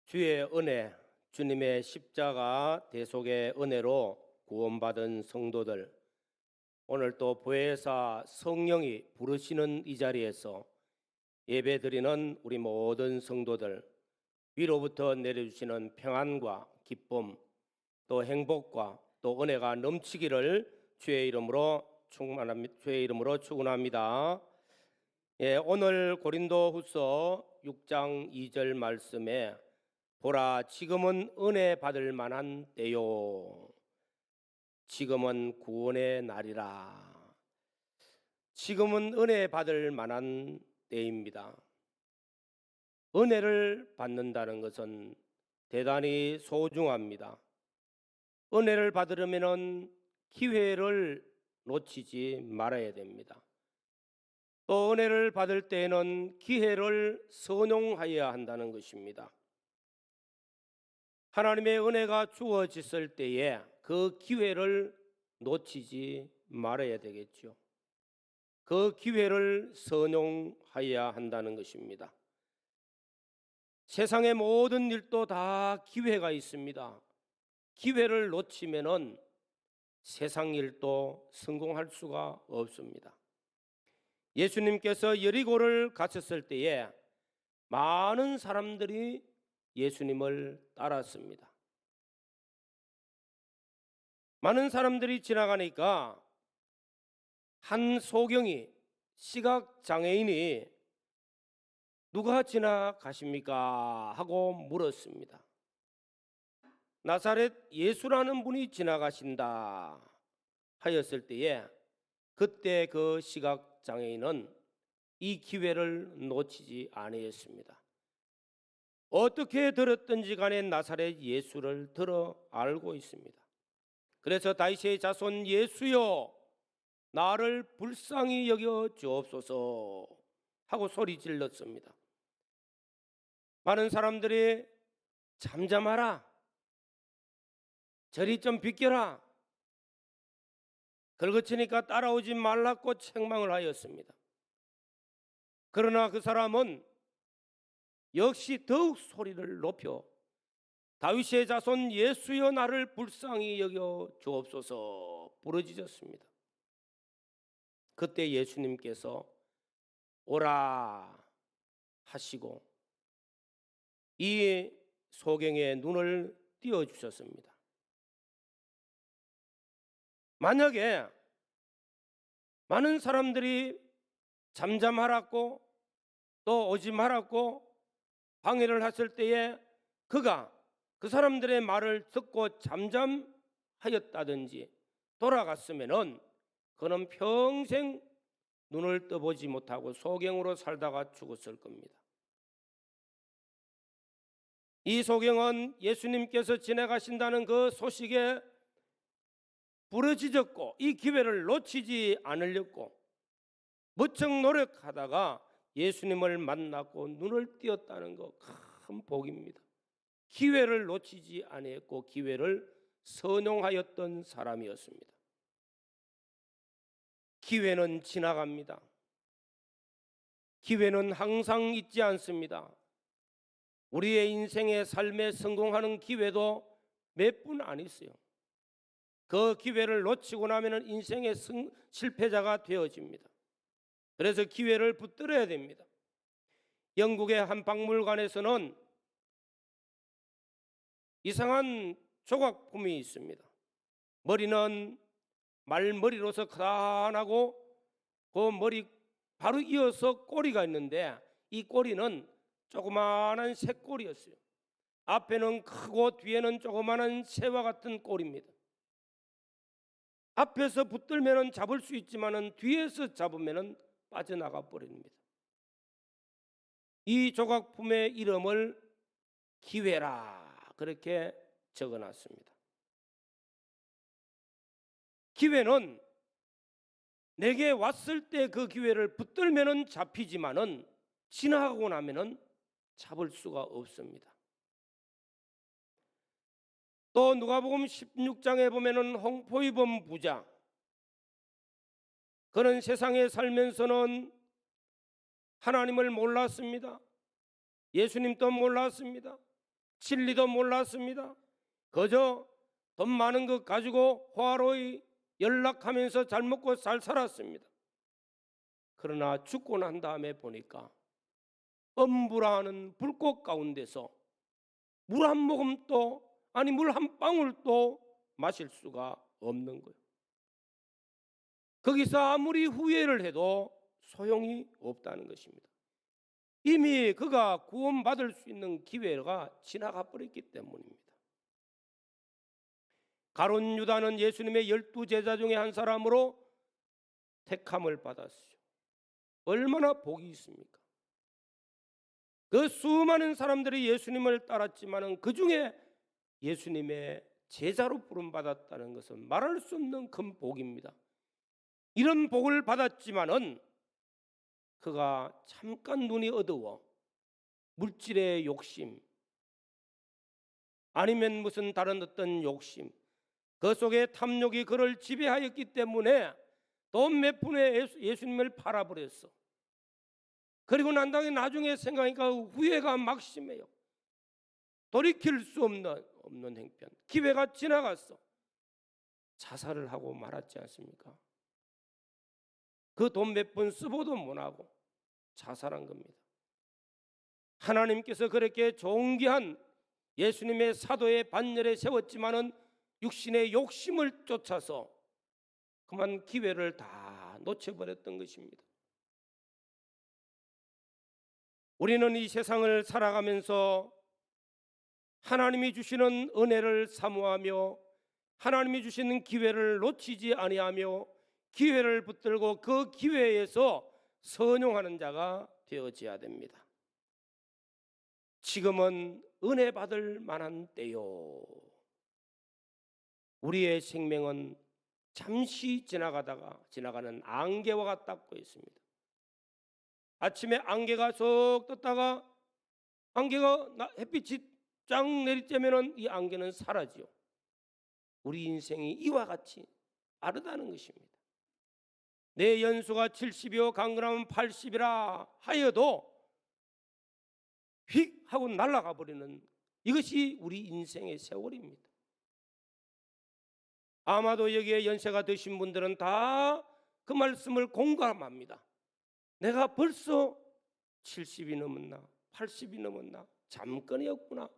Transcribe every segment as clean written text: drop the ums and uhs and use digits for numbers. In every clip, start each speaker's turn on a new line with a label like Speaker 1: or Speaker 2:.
Speaker 1: 주의 은혜, 주님의 십자가 대속의 은혜로 구원받은 성도들, 오늘 또 보혜사 성령이 부르시는 이 자리에서 예배드리는 우리 모든 성도들, 위로부터 내려주시는 평안과 기쁨, 또 행복과 또 은혜가 넘치기를 주의 이름으로 축원합니다. 오늘 고린도후서 6장 2절 말씀에 보라, 지금은 은혜 받을 만한 때요, 지금은 구원의 날이라. 지금은 은혜 받을 만한 때입니다. 은혜를 받는다는 것은 대단히 소중합니다. 은혜를 받으려면 기회를 놓치지 말아야 됩니다. 또 은혜를 받을 때에는 기회를 선용하여야 한다는 것입니다. 하나님의 은혜가 주어졌을 때에 그 기회를 놓치지 말아야 되겠죠. 그 기회를 선용하여야 한다는 것입니다. 세상의 모든 일도 다 기회가 있습니다. 기회를 놓치면은 세상 일도 성공할 수가 없습니다. 예수님께서 여리고를 가셨을 때에 많은 사람들이 예수님을 따랐습니다. 많은 사람들이 지나가니까 한 소경이, 시각장애인이 누가 지나가십니까? 하고 물었습니다. 나사렛 예수라는 분이 지나가신다 하였을 때에 그때 그 시각장애인은 이 기회를 놓치지 아니했습니다. 어떻게 들었든지 간에 나사렛 예수를 들어 알고 있습니다. 그래서 다윗의 자손 예수여, 나를 불쌍히 여겨 주옵소서 하고 소리 질렀습니다. 많은 사람들이 잠잠하라, 저리 좀 비켜라, 걸거치니까 따라오지 말라고 책망을 하였습니다. 그러나 그 사람은 역시 더욱 소리를 높여 다윗의 자손 예수여, 나를 불쌍히 여겨 주옵소서 부르짖었습니다. 그때 예수님께서 오라 하시고 이 소경의 눈을 띄워주셨습니다. 만약에 많은 사람들이 잠잠하라고 또 오지 말았고 방해를 했을 때에 그가 그 사람들의 말을 듣고 잠잠하였다든지 돌아갔으면은 그는 평생 눈을 떠보지 못하고 소경으로 살다가 죽었을 겁니다. 이 소경은 예수님께서 지나가신다는 그 소식에 부르짖었고 이 기회를 놓치지 않으려고 무척 노력하다가 예수님을 만났고 눈을 띄었다는 거 큰 복입니다. 기회를 놓치지 아니했고 기회를 선용하였던 사람이었습니다. 기회는 지나갑니다. 기회는 항상 있지 않습니다. 우리의 인생의 삶에 성공하는 기회도 몇 분 안 있어요. 그 기회를 놓치고 나면 인생의 실패자가 되어집니다. 그래서 기회를 붙들어야 됩니다. 영국의 한 박물관에서는 이상한 조각품이 있습니다. 머리는 말머리로서 크다하고 그 머리 바로 이어서 꼬리가 있는데 이 꼬리는 조그마한 새꼬리였어요. 앞에는 크고 뒤에는 조그마한 새와 같은 꼬리입니다. 앞에서 붙들면 잡을 수 있지만 뒤에서 잡으면 빠져나가 버립니다. 이 조각품의 이름을 기회라 그렇게 적어놨습니다. 기회는 내게 왔을 때 그 기회를 붙들면 잡히지만은 지나가고 나면은 잡을 수가 없습니다. 또 누가복음 16장에 보면은 홍포이범 부자, 그는 세상에 살면서는 하나님을 몰랐습니다. 예수님도 몰랐습니다. 진리도 몰랐습니다. 그저 돈 많은 것 가지고 호화로이 연락하면서 잘 먹고 잘 살았습니다. 그러나 죽고 난 다음에 보니까 엄불하는 불꽃 가운데서 물 한 모금도, 아니 물 한 방울도 마실 수가 없는 거예요. 거기서 아무리 후회를 해도 소용이 없다는 것입니다. 이미 그가 구원받을 수 있는 기회가 지나가 버렸기 때문입니다. 가룟 유다는 예수님의 12제자 중에 한 사람으로 택함을 받았어요. 얼마나 복이 있습니까? 그 수많은 사람들이 예수님을 따랐지만 그 중에 예수님의 제자로 부름받았다는 것은 말할 수 없는 큰 복입니다. 이런 복을 받았지만은 그가 잠깐 눈이 어두워 물질의 욕심, 아니면 무슨 다른 어떤 욕심, 그 속에 탐욕이 그를 지배하였기 때문에 돈 몇 푼에 예수님을 팔아버렸어. 그리고 난 다음에 나중에 생각하니까 후회가 막심해요. 돌이킬 수 없는 행편, 기회가 지나갔어. 자살을 하고 말았지 않습니까? 그 돈 몇 푼 쓰보도 못하고 자살한 겁니다. 하나님께서 그렇게 존귀한 예수님의 사도의 반열에 세웠지만은 육신의 욕심을 쫓아서 그만 기회를 다 놓쳐버렸던 것입니다. 우리는 이 세상을 살아가면서 하나님이 주시는 은혜를 사모하며 하나님이 주시는 기회를 놓치지 아니하며 기회를 붙들고 그 기회에서 선용하는 자가 되어져야 됩니다. 지금은 은혜 받을 만한 때요. 우리의 생명은 잠시 지나가는 안개와 같다고 했습니다. 아침에 안개가 쏙 떴다가 햇빛이 쫙 내리쬐면은 이 안개는 사라지요. 우리 인생이 이와 같이 빠르다는 것입니다. 내 연수가 70이요 강건하면 80이라 하여도 휙 하고 날아가 버리는, 이것이 우리 인생의 세월입니다. 아마도 여기에 연세가 드신 분들은 다 그 말씀을 공감합니다. 내가 벌써 70이 넘었나 80이 넘었나, 잠깐이었구나.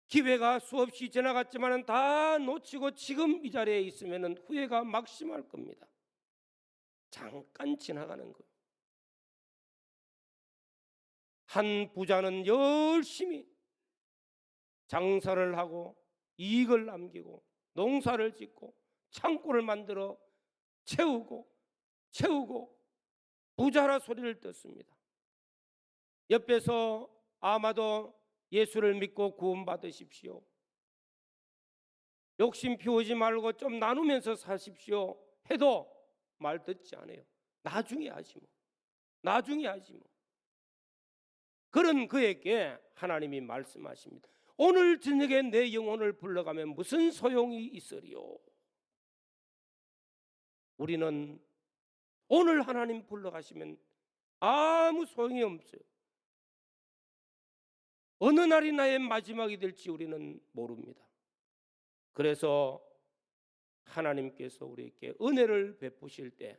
Speaker 1: 기회가 수없이 지나갔지만 다 놓치고 지금 이 자리에 있으면 후회가 막심할 겁니다. 잠깐 지나가는 거예요. 한 부자는 열심히 장사를 하고 이익을 남기고 농사를 짓고 창고를 만들어 채우고 부자라 소리를 듣습니다. 옆에서 아마도 예수를 믿고 구원받으십시오, 욕심 피우지 말고 좀 나누면서 사십시오 해도 말 듣지 않아요. 나중에 하지 뭐. 그런 그에게 하나님이 말씀하십니다. 오늘 저녁에 내 영혼을 불러가면 무슨 소용이 있으리요? 우리는 오늘 하나님 불러가시면 아무 소용이 없어요. 어느 날이 나의 마지막이 될지 우리는 모릅니다. 그래서 하나님께서 우리에게 은혜를 베푸실 때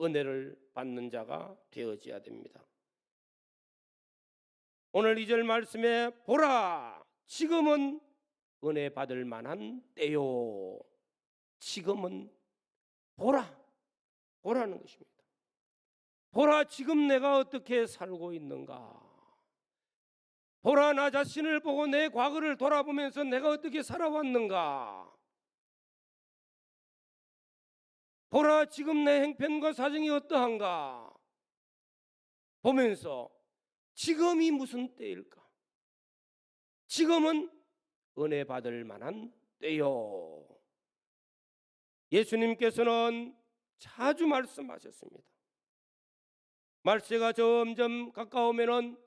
Speaker 1: 은혜를 받는 자가 되어져야 됩니다. 오늘 2절 말씀에 보라, 지금은 은혜 받을 만한 때요. 지금은 보라는 것입니다. 보라, 지금 내가 어떻게 살고 있는가. 보라, 나 자신을 보고 내 과거를 돌아보면서 내가 어떻게 살아왔는가. 보라, 지금 내 행편과 사정이 어떠한가 보면서 지금이 무슨 때일까? 지금은 은혜 받을 만한 때요. 예수님께서는 자주 말씀하셨습니다. 말세가 점점 가까우면은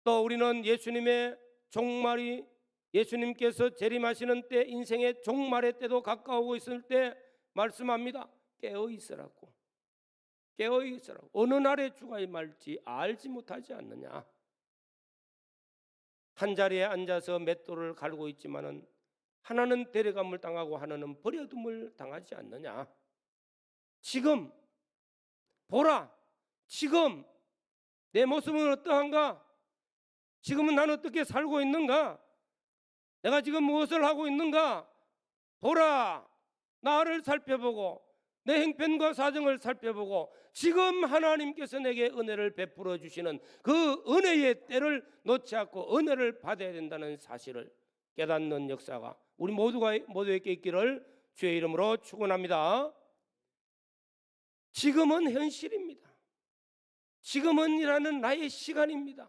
Speaker 1: 또 우리는 예수님의 종말이, 예수님께서 재림하시는 때, 인생의 종말의 때도 가까우고 있을 때 말씀합니다. 깨어 있으라고. 깨어 있으라. 어느 날에 주가 임할지 알지 못하지 않느냐. 한 자리에 앉아서 맷돌을 갈고 있지만은 하나는 데려감을 당하고 하나는 버려둠을 당하지 않느냐. 지금 보라. 지금 내 모습은 어떠한가? 지금은 난 어떻게 살고 있는가? 내가 지금 무엇을 하고 있는가? 보라. 나를 살펴보고 내 형편과 사정을 살펴보고 지금 하나님께서 내게 은혜를 베풀어 주시는 그 은혜의 때를 놓지 않고 은혜를 받아야 된다는 사실을 깨닫는 역사가 우리 모두에게 있기를 주의 이름으로 축원합니다. 지금은 현실입니다. 지금은이라는 나의 시간입니다.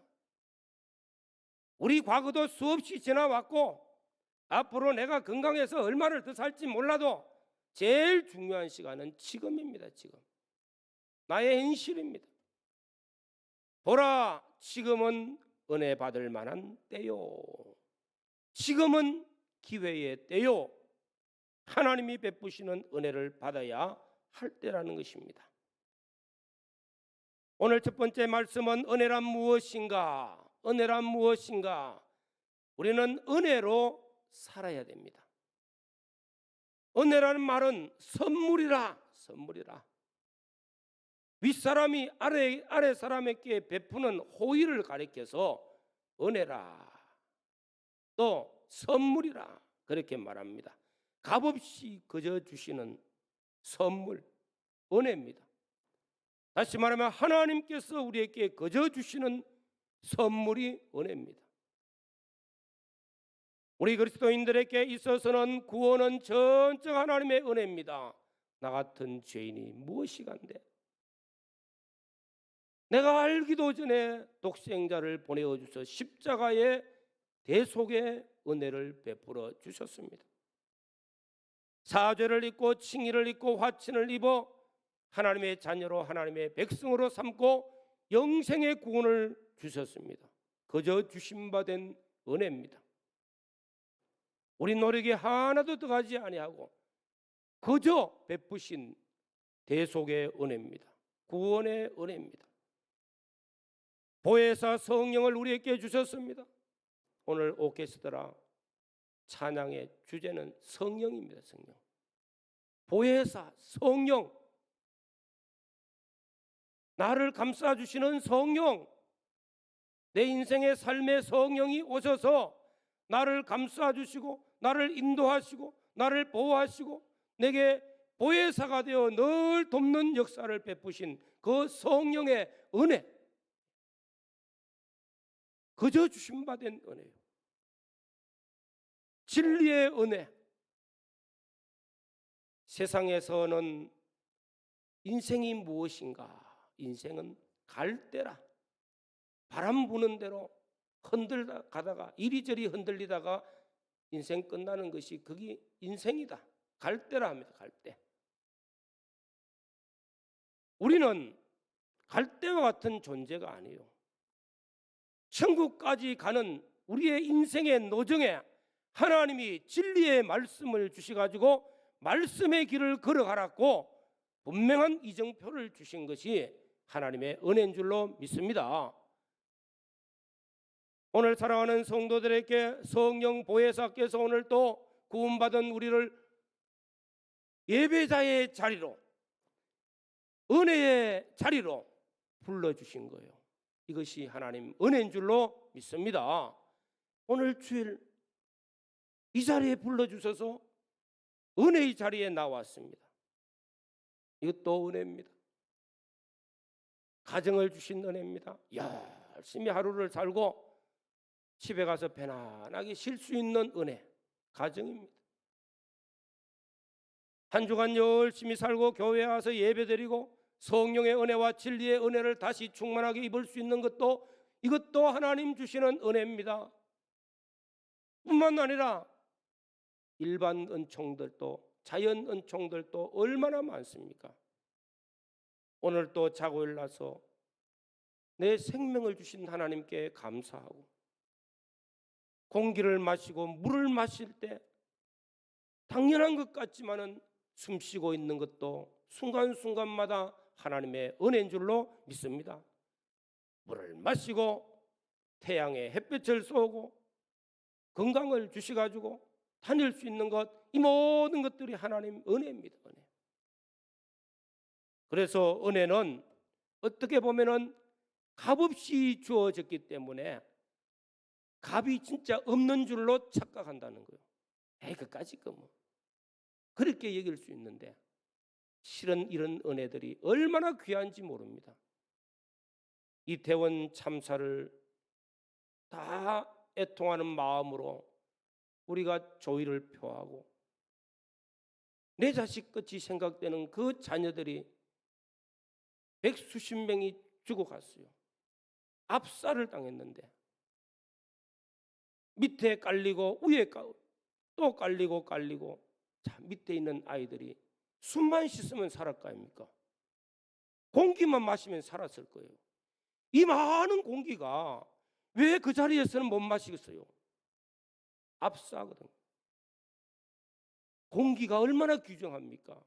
Speaker 1: 우리 과거도 수없이 지나왔고 앞으로 내가 건강해서 얼마를 더 살지 몰라도 제일 중요한 시간은 지금입니다. 지금 나의 현실입니다. 보라, 지금은 은혜 받을 만한 때요. 지금은 기회의 때요. 하나님이 베푸시는 은혜를 받아야 할 때라는 것입니다. 오늘 첫 번째 말씀은 은혜란 무엇인가? 은혜란 무엇인가? 우리는 은혜로 살아야 됩니다. 은혜라는 말은 선물이라, 선물이라. 윗사람이 아래 사람에게 베푸는 호의를 가리켜서 은혜라, 또 선물이라 그렇게 말합니다. 값없이 거저 주시는 선물, 은혜입니다. 다시 말하면 하나님께서 우리에게 거저 주시는 선물이 은혜입니다. 우리 그리스도인들에게 있어서는 구원은 전적 하나님의 은혜입니다. 나 같은 죄인이 무엇이간데 내가 알기도 전에 독생자를 보내어 주셔 십자가의 대속의 은혜를 베풀어 주셨습니다. 사죄를 입고 칭의를 입고 화친을 입어 하나님의 자녀로 하나님의 백성으로 삼고 영생의 구원을 주셨습니다. 그저 주심받은 은혜입니다. 우리 노력이 하나도 더하지 아니하고 그저 베푸신 대속의 은혜입니다. 구원의 은혜입니다. 보혜사 성령을 우리에게 주셨습니다. 오늘 오케스트라 찬양의 주제는 성령입니다. 성령. 보혜사 성령, 나를 감싸주시는 성령, 내 인생의 삶의 성령이 오셔서 나를 감싸주시고 나를 인도하시고 나를 보호하시고 내게 보혜사가 되어 늘 돕는 역사를 베푸신 그 성령의 은혜, 그저 주심받은 은혜요. 진리의 은혜. 세상에서는 인생이 무엇인가? 인생은 갈대라. 바람 부는 대로 가다가 이리저리 흔들리다가 인생 끝나는 것이 그게 인생이다. 갈대라 합니다. 갈대. 우리는 갈대와 같은 존재가 아니에요. 천국까지 가는 우리의 인생의 노정에 하나님이 진리의 말씀을 주셔가지고 말씀의 길을 걸어가라고 분명한 이정표를 주신 것이 하나님의 은혜인 줄로 믿습니다. 오늘 사랑하는 성도들에게 성령 보혜사께서 오늘 또 구원받은 우리를 예배자의 자리로, 은혜의 자리로 불러주신 거예요. 이것이 하나님 은혜인 줄로 믿습니다. 오늘 주일 이 자리에 불러주셔서 은혜의 자리에 나왔습니다. 이것도 은혜입니다. 가정을 주신 은혜입니다. 열심히 하루를 살고 집에 가서 편안하게 쉴 수 있는 은혜, 가정입니다. 한 주간 열심히 살고 교회에 와서 예배드리고 성령의 은혜와 진리의 은혜를 다시 충만하게 입을 수 있는 것도 이것도 하나님 주시는 은혜입니다. 뿐만 아니라 일반 은총들도 자연 은총들도 얼마나 많습니까? 오늘 또 자고 일어나서 내 생명을 주신 하나님께 감사하고 공기를 마시고 물을 마실 때 당연한 것 같지만은 숨쉬고 있는 것도 순간순간마다 하나님의 은혜인 줄로 믿습니다. 물을 마시고 태양의 햇빛을 쏘고 건강을 주셔가지고 다닐 수 있는 것, 이 모든 것들이 하나님 은혜입니다. 은혜. 그래서 은혜는 어떻게 보면은 값없이 주어졌기 때문에 값이 진짜 없는 줄로 착각한다는 거예요. 에이, 그까짓 거 뭐. 그렇게 얘기할 수 있는데 실은 이런 은혜들이 얼마나 귀한지 모릅니다. 이태원 참사를 다 애통하는 마음으로 우리가 조의를 표하고 내 자식 끝이 생각되는 그 자녀들이 백수십 명이 죽어갔어요. 압살을 당했는데 밑에 깔리고 위에 또 깔리고 자, 밑에 있는 아이들이 숨만 씻으면 살을 거 아닙니까? 공기만 마시면 살았을 거예요. 이 많은 공기가 왜 그 자리에서는 못 마시겠어요? 압사거든. 공기가 얼마나 귀중합니까?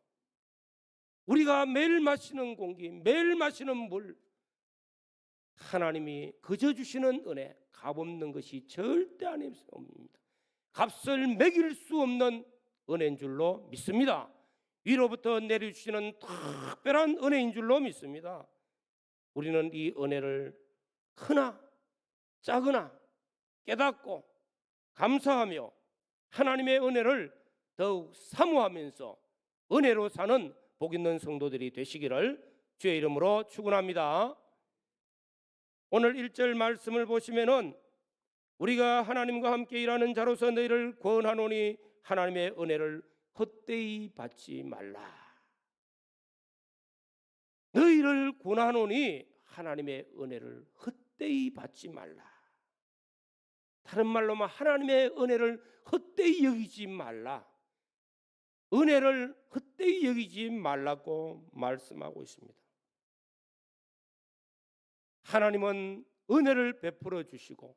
Speaker 1: 우리가 매일 마시는 공기, 매일 마시는 물, 하나님이 그저 주시는 은혜, 값없는 것이 절대 아닙니다. 값을 매길 수 없는 은혜인 줄로 믿습니다. 위로부터 내려주시는 특별한 은혜인 줄로 믿습니다. 우리는 이 은혜를 크나 작으나 깨닫고 감사하며 하나님의 은혜를 더욱 사모하면서 은혜로 사는 복 있는 성도들이 되시기를 주의 이름으로 축원합니다. 오늘 1절 말씀을 보시면은 우리가 하나님과 함께 일하는 자로서 너희를 권하노니 하나님의 은혜를 헛되이 받지 말라. 너희를 권하노니 하나님의 은혜를 헛되이 받지 말라. 다른 말로 하면 하나님의 은혜를 헛되이 여기지 말라. 은혜를 헛되이 여기지 말라고 말씀하고 있습니다. 하나님은 은혜를 베풀어 주시고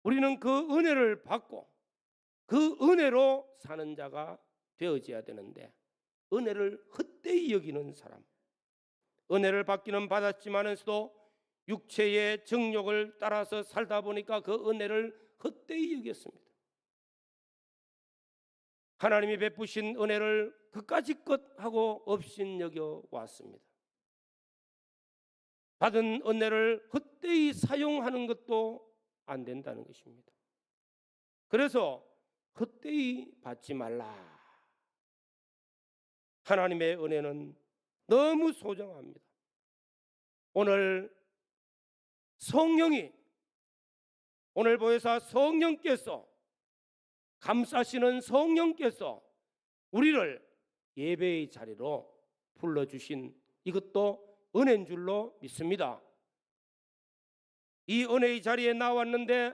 Speaker 1: 우리는 그 은혜를 받고 그 은혜로 사는 자가 되어져야 되는데 은혜를 헛되이 여기는 사람, 은혜를 받기는 받았지만서도 육체의 정욕을 따라서 살다 보니까 그 은혜를 헛되이 여겼습니다. 하나님이 베푸신 은혜를 그까짓 것 하고 업신여겨 왔습니다. 받은 은혜를 헛되이 사용하는 것도 안 된다는 것입니다. 그래서 헛되이 받지 말라. 하나님의 은혜는 너무 소중합니다. 오늘 성령이, 오늘 보혜사 성령께서, 감싸시는 성령께서 우리를 예배의 자리로 불러주신 이것도 은혜인 줄로 믿습니다. 이 은혜의 자리에 나왔는데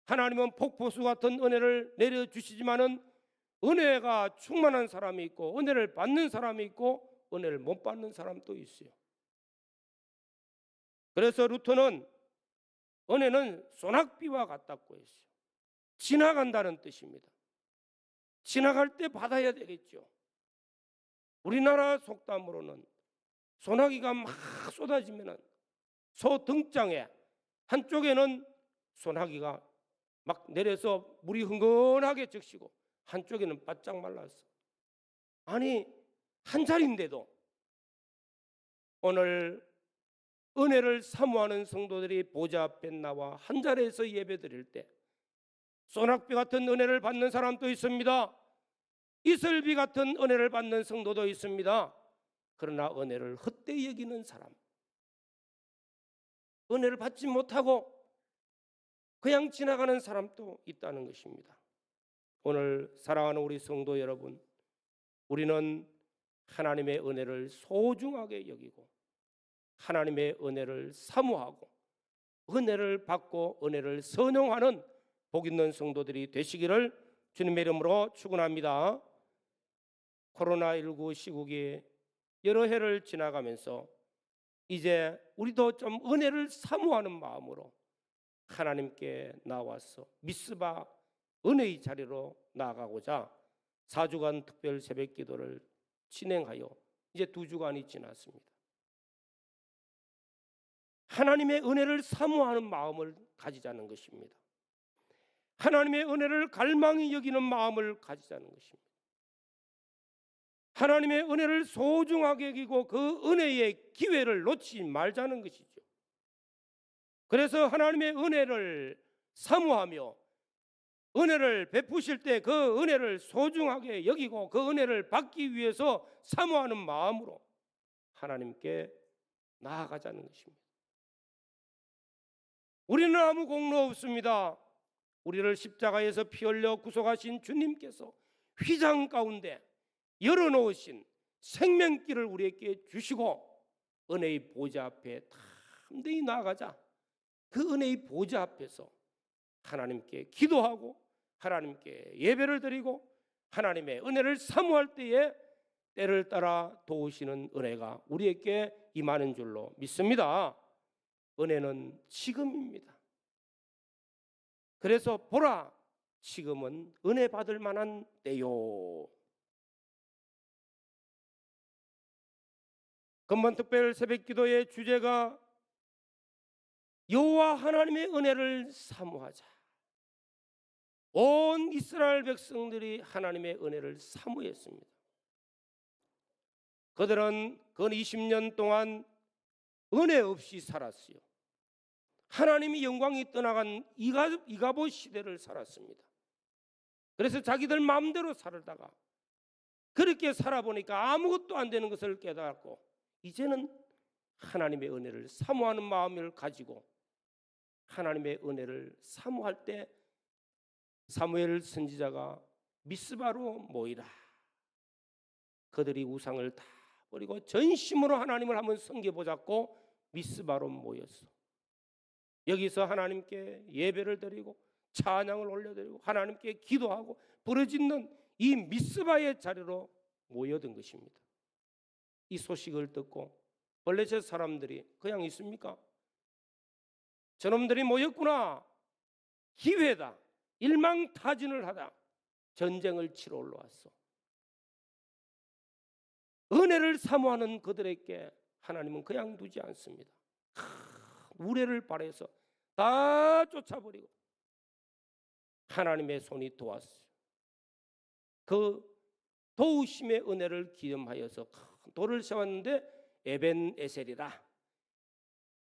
Speaker 1: 하나님은 폭포수 같은 은혜를 내려주시지만은 은혜가 충만한 사람이 있고 은혜를 받는 사람이 있고 은혜를 못 받는 사람도 있어요. 그래서 루터는 은혜는 소낙비와 같다고 했어요. 지나간다는 뜻입니다. 지나갈 때 받아야 되겠죠. 우리나라 속담으로는 소나기가 막 쏟아지면은 소 등장에 한쪽에는 소나기가 막 내려서 물이 흥건하게 적시고 한쪽에는 바짝 말랐어. 아니 한 자리인데도 오늘 은혜를 사모하는 성도들이 보좌 앞에 나와 한 자리에서 예배드릴 때 소낙비 같은 은혜를 받는 사람도 있습니다. 이슬비 같은 은혜를 받는 성도도 있습니다. 그러나 은혜를 헛되이 여기는 사람, 은혜를 받지 못하고 그냥 지나가는 사람도 있다는 것입니다. 오늘 사랑하는 우리 성도 여러분, 우리는 하나님의 은혜를 소중하게 여기고 하나님의 은혜를 사모하고 은혜를 받고 은혜를 선용하는 복 있는 성도들이 되시기를 주님의 이름으로 축원합니다. 코로나19 시국이 여러 해를 지나가면서 이제 우리도 좀 은혜를 사모하는 마음으로 하나님께 나와서 미스바 은혜의 자리로 나아가고자 4주간 특별 새벽 기도를 진행하여 이제 2주간이 지났습니다. 하나님의 은혜를 사모하는 마음을 가지자는 것입니다. 하나님의 은혜를 갈망히 여기는 마음을 가지자는 것입니다. 하나님의 은혜를 소중하게 여기고 그 은혜의 기회를 놓치지 말자는 것이죠. 그래서 하나님의 은혜를 사모하며 은혜를 베푸실 때 그 은혜를 소중하게 여기고 그 은혜를 받기 위해서 사모하는 마음으로 하나님께 나아가자는 것입니다. 우리는 아무 공로 없습니다. 우리를 십자가에서 피 흘려 구속하신 주님께서 휘장 가운데 열어놓으신 생명길을 우리에게 주시고 은혜의 보좌 앞에 담대히 나아가자. 그 은혜의 보좌 앞에서 하나님께 기도하고 하나님께 예배를 드리고 하나님의 은혜를 사모할 때에 때를 따라 도우시는 은혜가 우리에게 임하는 줄로 믿습니다. 은혜는 지금입니다. 그래서 보라, 지금은 은혜 받을 만한 때요. 금번 특별 새벽기도의 주제가 여호와 하나님의 은혜를 사모하자. 온 이스라엘 백성들이 하나님의 은혜를 사모했습니다. 그들은 근 20년 동안 은혜 없이 살았어요. 하나님의 영광이 떠나간 이가보 시대를 살았습니다. 그래서 자기들 마음대로 살다가 그렇게 살아보니까 아무것도 안 되는 것을 깨달았고 이제는 하나님의 은혜를 사모하는 마음을 가지고 하나님의 은혜를 사모할 때 사무엘 선지자가 미스바로 모이라. 그들이 우상을 다 버리고 전심으로 하나님을 한번 섬겨보자고 미스바로 모였어. 여기서 하나님께 예배를 드리고 찬양을 올려드리고 하나님께 기도하고 부르짖는 이 미스바의 자리로 모여든 것입니다. 이 소식을 듣고 블레셋 사람들이 그냥 있습니까? 저놈들이 모였구나. 기회다. 일망타진을 하다 전쟁을 치러 올라왔어. 은혜를 사모하는 그들에게 하나님은 그냥 두지 않습니다. 우레를 발해서 다 쫓아버리고 하나님의 손이 도왔어요. 그 도우심의 은혜를 기념하여서 큰 돌을 세웠는데 에벤에셀이라.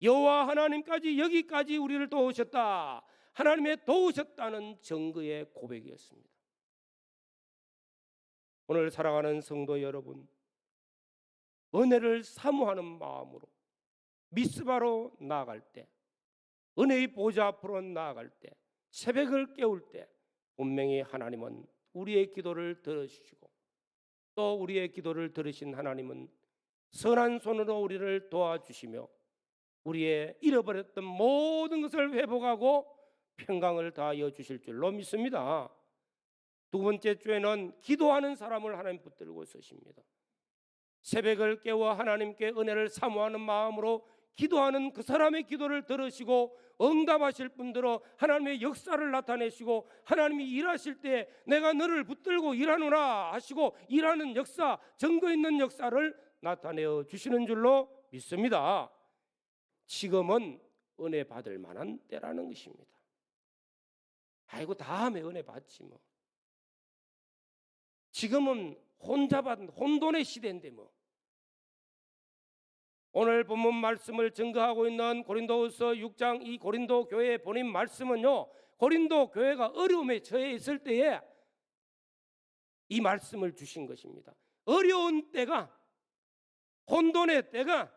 Speaker 1: 여호와 하나님까지 여기까지 우리를 도우셨다. 하나님의 도우셨다는 증거의 고백이었습니다. 오늘 살아가는 성도 여러분, 은혜를 사모하는 마음으로 미스바로 나아갈 때, 은혜의 보좌 앞으로 나아갈 때, 새벽을 깨울 때 분명히 하나님은 우리의 기도를 들어주시고 또 우리의 기도를 들으신 하나님은 선한 손으로 우리를 도와주시며 우리의 잃어버렸던 모든 것을 회복하고 평강을 다하여 주실 줄로 믿습니다. 두 번째 주에는 기도하는 사람을 하나님 붙들고 서십니다. 새벽을 깨워 하나님께 은혜를 사모하는 마음으로 기도하는 그 사람의 기도를 들으시고 응답하실 분들로 하나님의 역사를 나타내시고 하나님이 일하실 때 내가 너를 붙들고 일하노라 하시고 일하는 역사, 증거 있는 역사를 나타내어 주시는 줄로 믿습니다. 지금은 은혜 받을 만한 때라는 것입니다. 아이고 다음에 은혜 받지 뭐. 지금은 혼자 받은 혼돈의 시대인데 뭐. 오늘 본문 말씀을 증거하고 있는 고린도후서 6장 이 고린도 교회의 본인 말씀은요, 고린도 교회가 어려움에 처해 있을 때에 이 말씀을 주신 것입니다. 어려운 때가, 혼돈의 때가,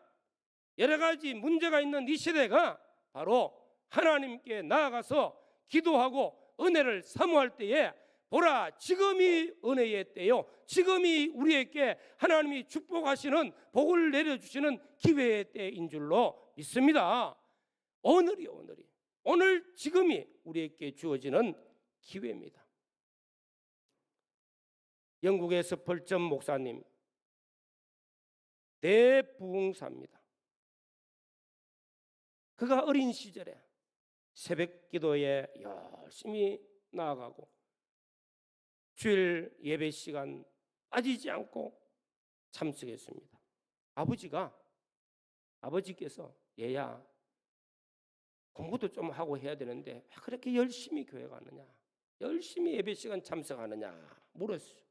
Speaker 1: 여러 가지 문제가 있는 이 시대가 바로 하나님께 나아가서 기도하고 은혜를 사모할 때에 보라, 지금이 은혜의 때요, 지금이 우리에게 하나님이 축복하시는 복을 내려주시는 기회의 때인 줄로 믿습니다. 오늘이 오늘 지금이 우리에게 주어지는 기회입니다. 영국의 스펄전 목사님, 대부흥사입니다. 그가 어린 시절에 새벽 기도에 열심히 나아가고 주일 예배 시간 빠지지 않고 참석했습니다. 아버지께서 얘야 공부도 좀 하고 해야 되는데 왜 그렇게 열심히 교회 가느냐, 열심히 예배 시간 참석하느냐 물었어요.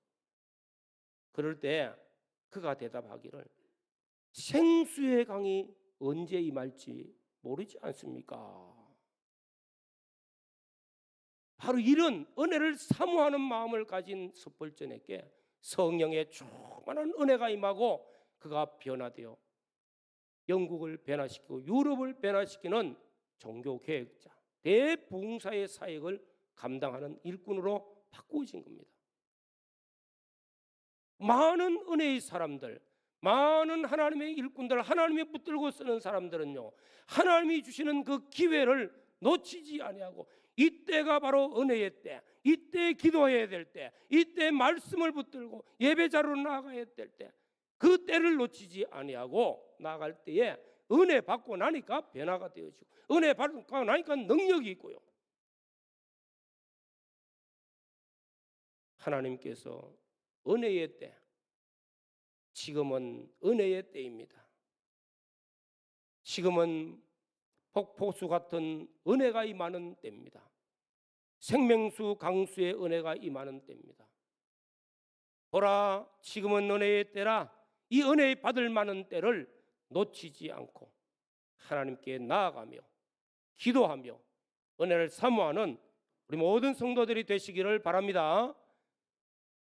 Speaker 1: 그럴 때 그가 대답하기를 생수의 강이 언제 임할지 모르지 않습니까? 바로 이런 은혜를 사모하는 마음을 가진 섭벌전에게 성령의 충만한 은혜가 임하고 그가 변화되어 영국을 변화시키고 유럽을 변화시키는 종교개혁자, 대부흥사의 사역을 감당하는 일꾼으로 바꾸어진 겁니다. 많은 은혜의 사람들, 많은 하나님의 일꾼들, 하나님의 붙들고 쓰는 사람들은요, 하나님이 주시는 그 기회를 놓치지 아니하고 이때가 바로 은혜의 때, 이때 기도해야 될 때, 이때 말씀을 붙들고 예배자로 나아가야 될 때, 그 때를 놓치지 아니하고 나아갈 때에 은혜 받고 나니까 변화가 되어지고 은혜 받고 나니까 능력이 있고요. 하나님께서 은혜의 때, 지금은 은혜의 때입니다. 지금은 폭포수 같은 은혜가 임하는 때입니다. 생명수 강수의 은혜가 임하는 때입니다. 보라, 지금은 은혜의 때라. 이 은혜 받을 만한 때를 놓치지 않고 하나님께 나아가며 기도하며 은혜를 사모하는 우리 모든 성도들이 되시기를 바랍니다.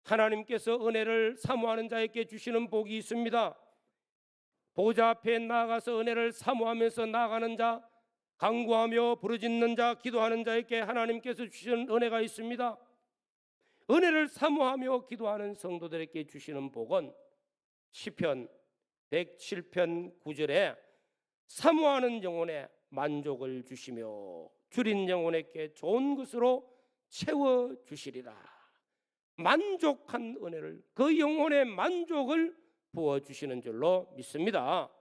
Speaker 1: 하나님께서 은혜를 사모하는 자에게 주시는 복이 있습니다. 보좌 앞에 나아가서 은혜를 사모하면서 나아가는 자, 간구하며 부르짖는 자, 기도하는 자에게 하나님께서 주시는 은혜가 있습니다. 은혜를 사모하며 기도하는 성도들에게 주시는 복은 시편 107편 9절에 사모하는 영혼에 만족을 주시며 줄인 영혼에게 좋은 것으로 채워주시리라. 만족한 은혜를, 그 영혼의 만족을 부어주시는 줄로 믿습니다.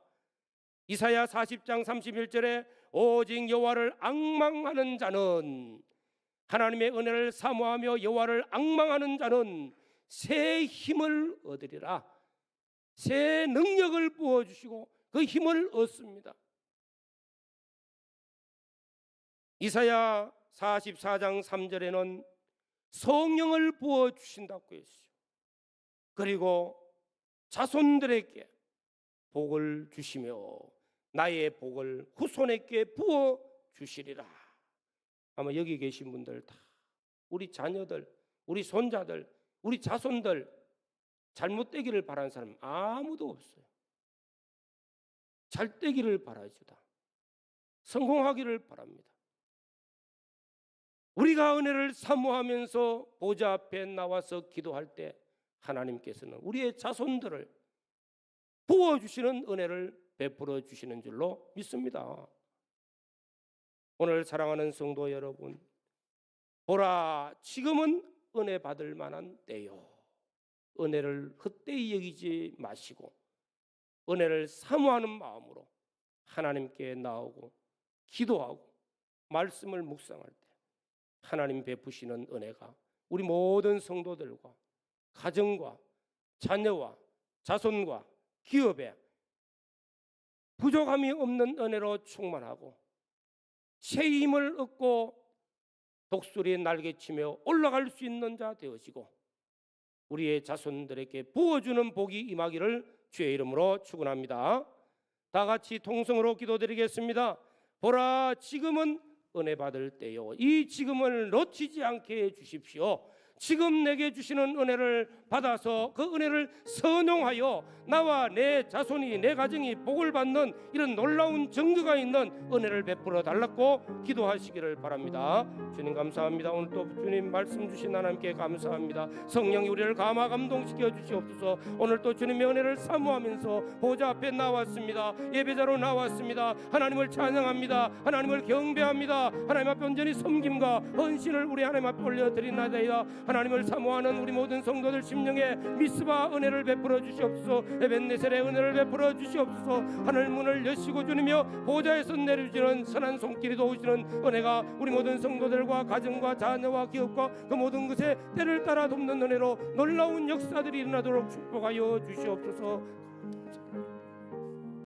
Speaker 1: 이사야 40장 31절에 오직 여호와를 앙망하는 자는, 하나님의 은혜를 사모하며 여호와를 앙망하는 자는 새 힘을 얻으리라. 새 능력을 부어주시고 그 힘을 얻습니다. 이사야 44장 3절에는 성령을 부어주신다고 했어요. 그리고 자손들에게 복을 주시며 나의 복을 후손에게 부어주시리라. 아마 여기 계신 분들 다 우리 자녀들, 우리 손자들, 우리 자손들 잘못되기를 바라는 사람 아무도 없어요. 잘 되기를 바라주다. 성공하기를 바랍니다. 우리가 은혜를 사모하면서 보좌 앞에 나와서 기도할 때 하나님께서는 우리의 자손들을 부어주시는 은혜를 베풀어 주시는 줄로 믿습니다. 오늘 사랑하는 성도 여러분, 보라, 지금은 은혜 받을 만한 때요. 은혜를 헛되이 여기지 마시고 은혜를 사모하는 마음으로 하나님께 나오고 기도하고 말씀을 묵상할 때 하나님 베푸시는 은혜가 우리 모든 성도들과 가정과 자녀와 자손과 기업에 부족함이 없는 은혜로 충만하고 새 힘을 얻고 독수리에 날개치며 올라갈 수 있는 자 되어지고 우리의 자손들에게 부어주는 복이 임하기를 주의 이름으로 축원합니다. 다 같이 통성으로 기도드리겠습니다. 보라, 지금은 은혜 받을 때요. 이 지금을 놓치지 않게 해주십시오. 지금 내게 주시는 은혜를 받아서 그 은혜를 선용하여 나와 내 자손이, 내 가정이 복을 받는 이런 놀라운 증거가 있는 은혜를 베풀어 달라고 기도하시기를 바랍니다. 주님 감사합니다. 오늘 또 주님 말씀 주신 하나님께 감사합니다. 성령이 우리를 감화감동시켜 주시옵소서. 오늘 또 주님의 은혜를 사모하면서 보좌 앞에 나왔습니다. 예배자로 나왔습니다. 하나님을 찬양합니다. 하나님을 경배합니다. 하나님 앞에 온전히 섬김과 헌신을 우리 하나님 앞에 올려드리나이다. 하나님을 사모하는 우리 모든 성도들 심령에 미스바 은혜를 베풀어 주시옵소서. 에벤네셀의 은혜를 베풀어 주시옵소서. 하늘 문을 여시고 주님여 보좌에서 내려주시는 선한 손길이 도우시는 은혜가 우리 모든 성도들과 가정과 자녀와 기업과 그 모든 것에 때를 따라 돕는 은혜로 놀라운 역사들이 일어나도록 축복하여 주시옵소서.